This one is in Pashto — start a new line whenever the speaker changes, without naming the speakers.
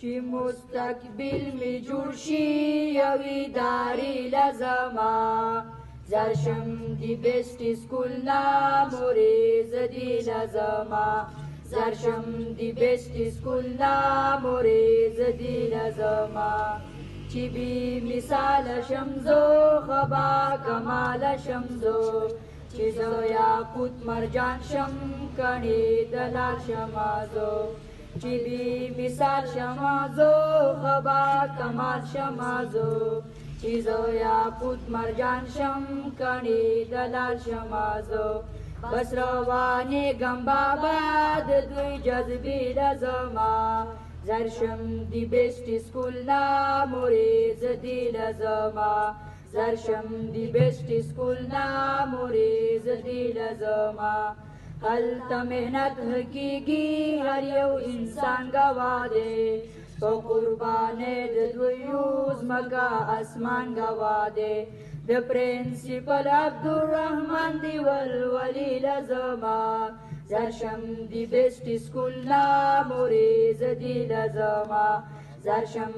چې مستقبل می جوړ شي یو ادارې لزما زرشم دی بیسټ سکول نا مورې زدی لزما زرشم دی بیسټ سکول نا مورې زدی لزما چې بی مثال شمزو خبا کمال شمزو چې زو یاقوت مرجان شم کڼې دلال شمازو چې بی مثال شمازو خبا کمال شمازو چې زو یاقوت مرجان شم کڼې دلال شمازو بس روانې غم بابا د دوی جذبې لزما زرشم دی بیسټ سکول نا مورې زدی لزما زرشم دی بیسټ سکول نا مورې زدی لزما هلته محنت کیږي هر یو انسان گواه دی په قربانۍ د دویو ځمکه اسمان گواه دی د پرنسپل عبدالرحمن دی ولولي لزما زرشم دی بیسټ سکول نا مورې زدی لزما زرشم